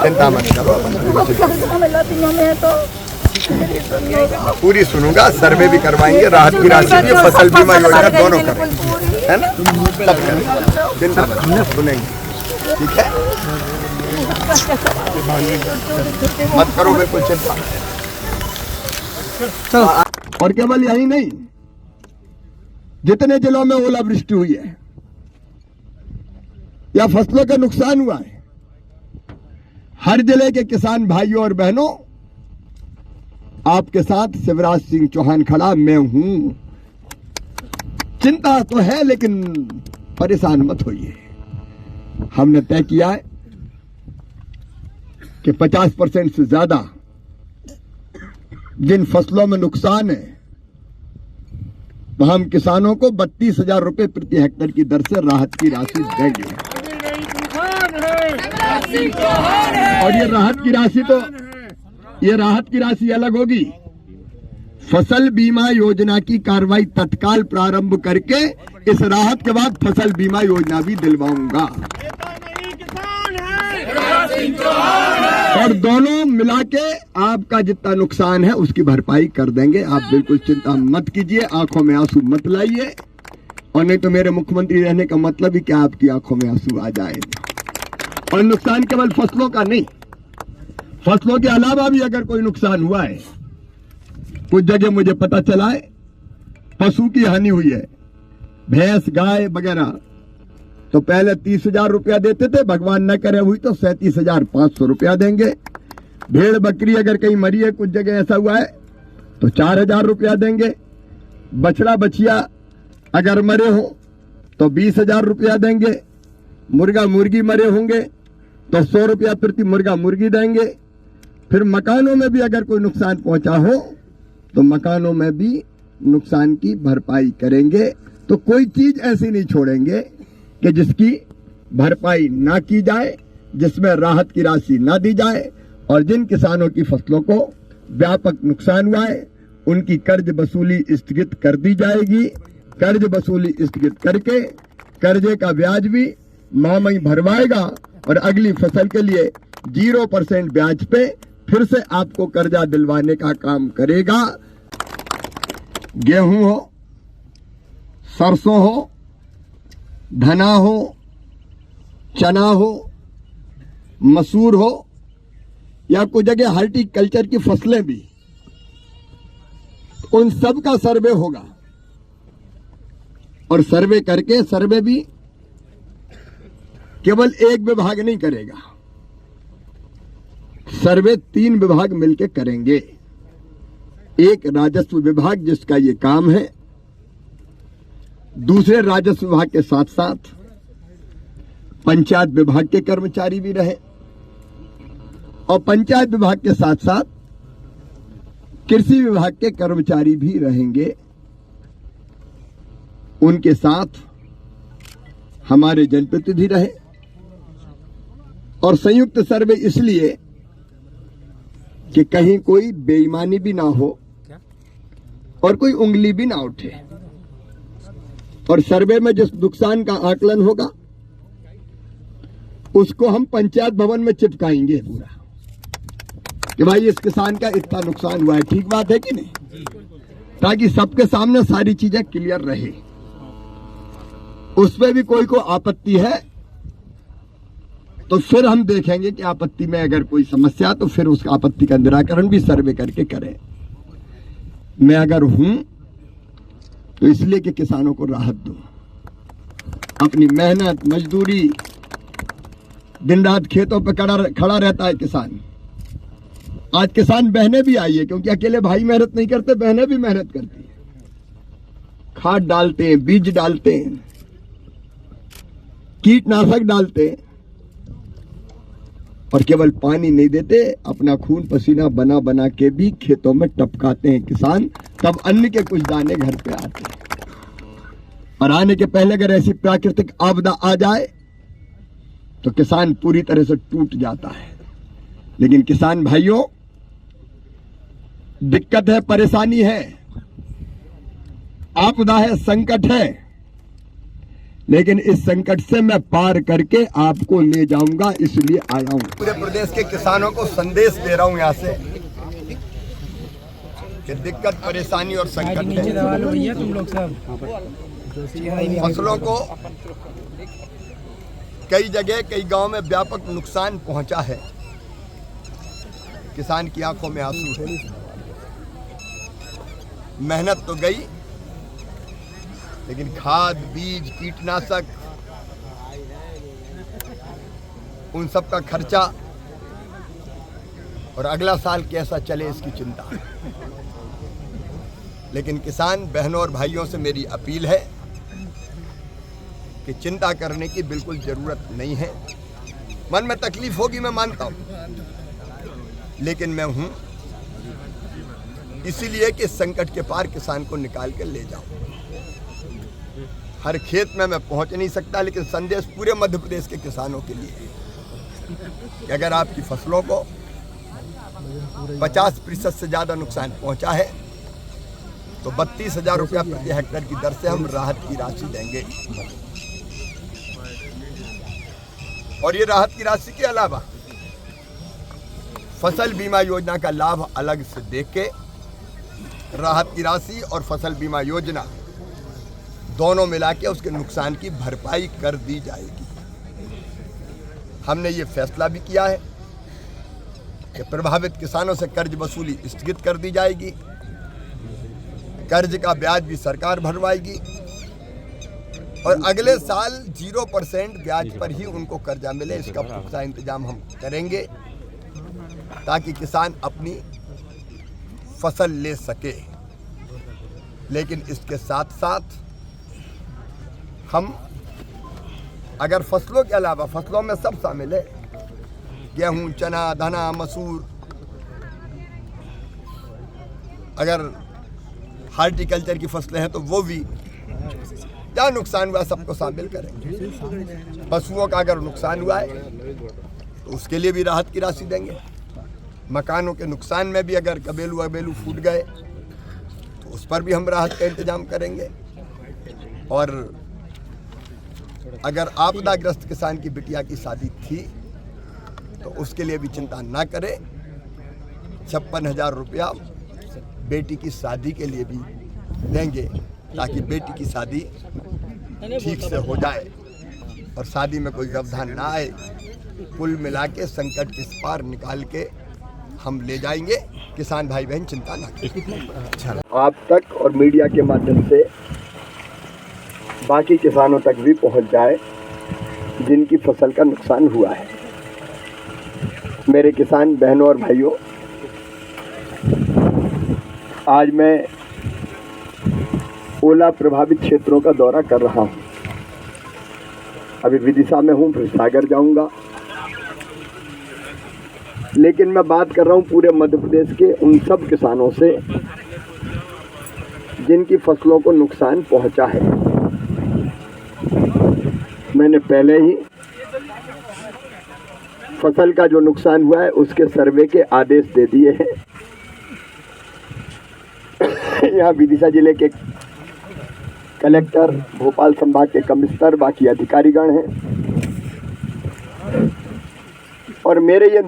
चिंता मत करो, पूरी सुनूंगा। सर्वे भी करवाएंगे, राहत की राशि भी, फसल बीमा योजना दोनों करेंगे, है ना, सब करेंगे, चिंता मत, सुनेंगे, ठीक है, मत करो बिल्कुल चिंता। और केवल यही नहीं, जितने जिलों में ओलावृष्टि हुई है या फसलों का नुकसान हुआ है, हर जिले के किसान भाइयों और बहनों, आपके साथ शिवराज सिंह चौहान खड़ा, मैं हूं। चिंता तो है लेकिन परेशान मत होइए। हमने तय किया है कि 50% से ज्यादा जिन फसलों में नुकसान है, तो हम किसानों को 32,000 रुपए प्रति हेक्टेयर की दर से राहत की राशि देंगे। और ये राहत की राशि अलग होगी। फसल बीमा योजना की कार्रवाई तत्काल प्रारंभ करके इस राहत के बाद फसल बीमा योजना भी दिलवाऊंगा, और दोनों मिला के आपका जितना नुकसान है उसकी भरपाई कर देंगे। आप बिल्कुल चिंता मत कीजिए, आंखों में आंसू मत लाइए, और नहीं तो मेरे मुख्यमंत्री रहने का मतलब ही क्या आपकी आंखों में आंसू आ जाए। और नुकसान केवल फसलों का नहीं, फसलों के अलावा भी अगर कोई नुकसान हुआ है, कुछ जगह मुझे पता चला है पशु की हानि हुई है, भैंस गाय वगैरह, तो पहले 30,000 रुपया देते थे, भगवान न करे हुई तो 37,500 रुपया देंगे। भेड़ बकरी अगर कहीं मरी है, कुछ जगह ऐसा हुआ है, तो 4,000 रुपया देंगे। बछड़ा बछिया अगर मरे हो तो 20,000 रुपया देंगे। मुर्गा मुर्गी मरे होंगे तो 100 रुपया प्रति मुर्गा मुर्गी देंगे। फिर मकानों में भी अगर कोई नुकसान पहुंचा हो तो मकानों में भी नुकसान की भरपाई करेंगे। तो कोई चीज ऐसी नहीं छोड़ेंगे कि जिसकी भरपाई ना की जाए, जिसमें राहत की राशि ना दी जाए। और जिन किसानों की फसलों को व्यापक नुकसान हुआ है उनकी कर्ज वसूली स्थगित कर दी जाएगी। कर्ज वसूली स्थगित करके कर्जे का ब्याज भी मामई भरवाएगा, और अगली फसल के लिए 0% ब्याज पे फिर से आपको कर्जा दिलवाने का काम करेगा। गेहूं हो, सरसों हो, धना हो, चना हो, मसूर हो, या कुछ जगह हॉर्टिकल्चर की फसलें भी, उन सब का सर्वे होगा। और सर्वे करके, सर्वे भी केवल एक विभाग नहीं करेगा, सर्वे 3 विभाग मिलकर करेंगे। एक राजस्व विभाग जिसका ये काम है, दूसरे राजस्व विभाग के साथ साथ पंचायत विभाग के कर्मचारी भी रहे, और पंचायत विभाग के साथ साथ कृषि विभाग के कर्मचारी भी रहेंगे। उनके साथ हमारे जनप्रतिनिधि रहे। और संयुक्त सर्वे इसलिए कि कहीं कोई बेईमानी भी ना हो और कोई उंगली भी ना उठे। और सर्वे में जिस नुकसान का आकलन होगा उसको हम पंचायत भवन में चिपकाएंगे पूरा, कि भाई इस किसान का इतना नुकसान हुआ है। ठीक बात है कि नहीं? ताकि सबके सामने सारी चीजें क्लियर रहे। उसमें भी कोई को आपत्ति है तो फिर हम देखेंगे कि आपत्ति में अगर कोई समस्या तो फिर उस आपत्ति का निराकरण भी सर्वे करके करें। मैं अगर हूं तो इसलिए कि किसानों को राहत दूं। अपनी मेहनत मजदूरी, दिन रात खेतों पे खड़ा रहता है किसान। आज किसान बहनें भी आई है, क्योंकि अकेले भाई मेहनत नहीं करते, बहनें भी मेहनत करती है। खाद डालते हैं, बीज डालते हैं, कीटनाशक डालते हैं, और केवल पानी नहीं देते, अपना खून पसीना बना बना के भी खेतों में टपकाते हैं किसान। तब अन्न के कुछ दाने घर पे आते हैं। और आने के पहले अगर ऐसी प्राकृतिक आपदा आ जाए तो किसान पूरी तरह से टूट जाता है। लेकिन किसान भाइयों, दिक्कत है, परेशानी है, आपदा है, संकट है, लेकिन इस संकट से मैं पार करके आपको ले जाऊंगा, इसलिए आया हूं। पूरे प्रदेश के किसानों को संदेश दे रहा हूं यहाँ से कि दिक्कत, परेशानी और संकट है। तुम लोग सब फसलों को कई जगह, कई गांव में व्यापक नुकसान पहुंचा है। किसान की आंखों में आंसू है। मेहनत तो गई, लेकिन खाद, बीज, कीटनाशक, उन सब का खर्चा और अगला साल कैसा चले इसकी चिंता। लेकिन किसान बहनों और भाइयों से मेरी अपील है कि चिंता करने की बिल्कुल जरूरत नहीं है। मन में तकलीफ होगी, मैं मानता हूं, लेकिन मैं हूं इसीलिए कि संकट के पार किसान को निकाल के ले जाऊं। हर खेत में मैं पहुंच नहीं सकता, लेकिन संदेश पूरे मध्य प्रदेश के किसानों के लिए कि अगर आपकी फसलों को 50% से ज्यादा नुकसान पहुंचा है तो 32,000 रुपया प्रति हेक्टेयर की दर से हम राहत की राशि देंगे। और ये राहत की राशि के अलावा फसल बीमा योजना का लाभ अलग से देके राहत की राशि और फसल बीमा योजना दोनों मिला के उसके नुकसान की भरपाई कर दी जाएगी। हमने ये फैसला भी किया है कि प्रभावित किसानों से कर्ज वसूली स्थगित कर दी जाएगी। कर्ज का ब्याज भी सरकार भरवाएगी और अगले साल 0% ब्याज पर ही उनको कर्जा मिले, इसका पुख्ता इंतजाम हम करेंगे ताकि किसान अपनी फसल ले सके। लेकिन इसके साथ साथ हम अगर फसलों के अलावा, फसलों में सब शामिल है, गेहूं, चना, धना, मसूर, अगर हार्टिकल्चर की फसलें हैं तो वो भी, जहाँ नुकसान हुआ सबको शामिल करेंगे। पशुओं का अगर नुकसान हुआ है तो उसके लिए भी राहत की राशि देंगे। मकानों के नुकसान में भी अगर कबेलू फूट गए तो उस पर भी हम राहत का इंतजाम करेंगे। और अगर आपदाग्रस्त किसान की बिटिया की शादी थी तो उसके लिए भी चिंता ना करें, 56,000 रुपया बेटी की शादी के लिए भी देंगे ताकि बेटी की शादी ठीक से हो जाए और शादी में कोई व्यवधान ना आए। कुल मिला के संकट इस पार निकाल के हम ले जाएंगे। किसान भाई बहन चिंता ना करें। आप तक और मीडिया के माध्यम से बाकी किसानों तक भी पहुंच जाए जिनकी फसल का नुकसान हुआ है। मेरे किसान बहनों और भाइयों, आज मैं ओला प्रभावित क्षेत्रों का दौरा कर रहा हूं। अभी विदिशा में हूं, फिर सागर जाऊंगा, लेकिन मैं बात कर रहा हूं पूरे मध्य प्रदेश के उन सब किसानों से जिनकी फसलों को नुकसान पहुंचा है। मैंने पहले ही फसल का जो नुकसान हुआ है उसके सर्वे के आदेश दे दिए हैं। यहाँ विदिशा जिले के कलेक्टर, भोपाल संभाग के कमिश्नर, बाकी अधिकारीगण हैं और मेरे ये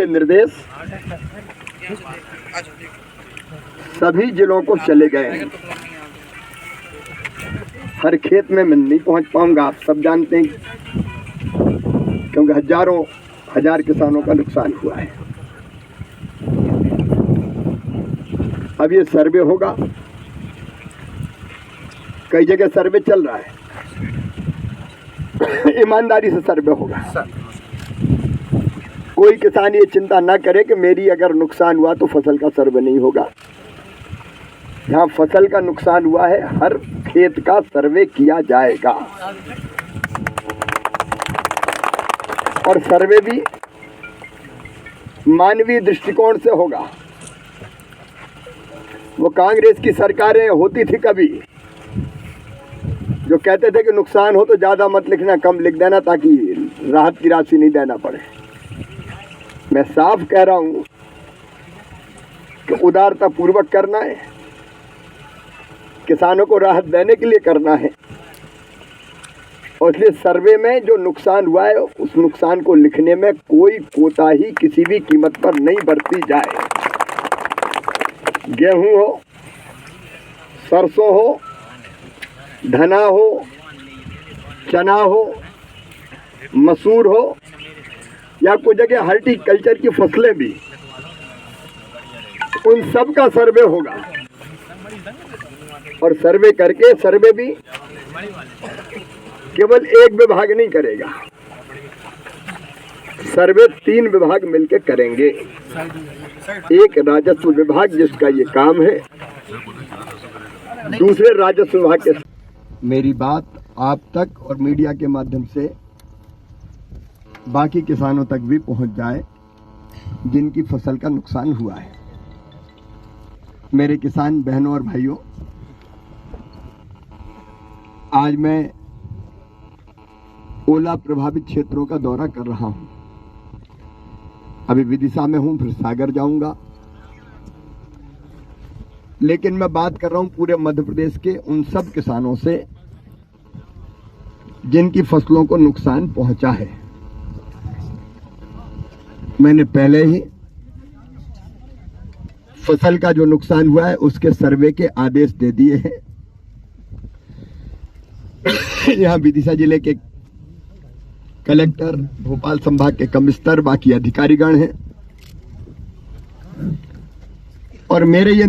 निर्देश सभी जिलों को चले गए हैं। हर खेत में मैं नहीं पहुंच पाऊंगा, आप सब जानते हैं, क्योंकि हजारों हजार किसानों का नुकसान हुआ है। अब ये सर्वे होगा, कई जगह सर्वे चल रहा है, ईमानदारी से सर्वे होगा। कोई किसान ये चिंता ना करे कि मेरी अगर नुकसान हुआ तो फसल का सर्वे नहीं होगा। यहाँ फसल का नुकसान हुआ है, हर खेत का सर्वे किया जाएगा और सर्वे भी मानवीय दृष्टिकोण से होगा। वो कांग्रेस की सरकारें होती थी कभी, जो कहते थे कि नुकसान हो तो ज्यादा मत लिखना, कम लिख देना ताकि राहत की राशि नहीं देना पड़े। मैं साफ कह रहा हूं कि उदारता पूर्वक करना है किसानों को राहत देने के लिए करना है। और इसलिए सर्वे में जो नुकसान हुआ है उस नुकसान को लिखने में कोई कोताही किसी भी कीमत पर नहीं बरती जाए। गेहूं हो, सरसों हो, धना हो, चना हो, मसूर हो या कोई जगह हॉर्टिकल्चर की फसलें भी, उन सब का सर्वे होगा। और सर्वे करके सर्वे भी केवल एक विभाग नहीं करेगा, सर्वे 3 विभाग मिलकर करेंगे। एक राजस्व विभाग जिसका ये काम है, दूसरे राजस्व विभाग के। मेरी बात आप तक और मीडिया के माध्यम से बाकी किसानों तक भी पहुंच जाए जिनकी फसल का नुकसान हुआ है। मेरे किसान बहनों और भाइयों, आज मैं ओला प्रभावित क्षेत्रों का दौरा कर रहा हूं। अभी विदिशा में हूं, फिर सागर जाऊंगा, लेकिन मैं बात कर रहा हूं पूरे मध्य प्रदेश के उन सब किसानों से जिनकी फसलों को नुकसान पहुंचा है। मैंने पहले ही फसल का जो नुकसान हुआ है उसके सर्वे के आदेश दे दिए हैं। यहां विदिशा जिले के कलेक्टर, भोपाल संभाग के कमिश्नर, बाकी अधिकारीगण हैं और मेरे ये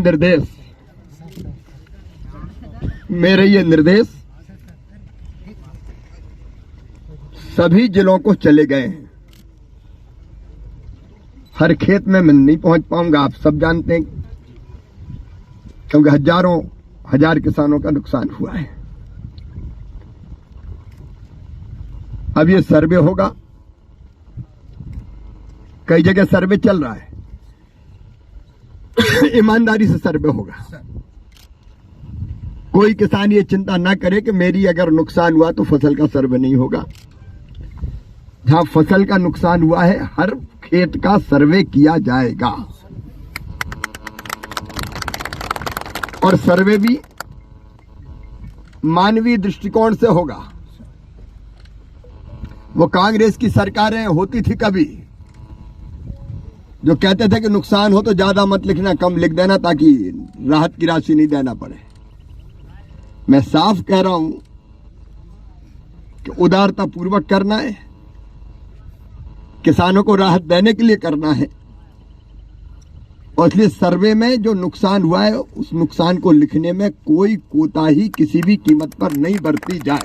निर्देश सभी जिलों को चले गए हैं। हर खेत में मैं नहीं पहुंच पाऊंगा, आप सब जानते हैं, क्योंकि हजारों हजार किसानों का नुकसान हुआ है। अब ये सर्वे होगा, कई जगह सर्वे चल रहा है, ईमानदारी से सर्वे होगा। कोई किसान ये चिंता ना करे कि मेरी अगर नुकसान हुआ तो फसल का सर्वे नहीं होगा। जहां फसल का नुकसान हुआ है हर खेत का सर्वे किया जाएगा और सर्वे भी मानवीय दृष्टिकोण से होगा। वो कांग्रेस की सरकारें होती थी कभी, जो कहते थे कि नुकसान हो तो ज्यादा मत लिखना, कम लिख देना ताकि राहत की राशि नहीं देना पड़े। मैं साफ कह रहा हूं कि उदारता पूर्वक करना है, किसानों को राहत देने के लिए करना है। और इसलिए सर्वे में जो नुकसान हुआ है उस नुकसान को लिखने में कोई कोताही किसी भी कीमत पर नहीं बरती जाए।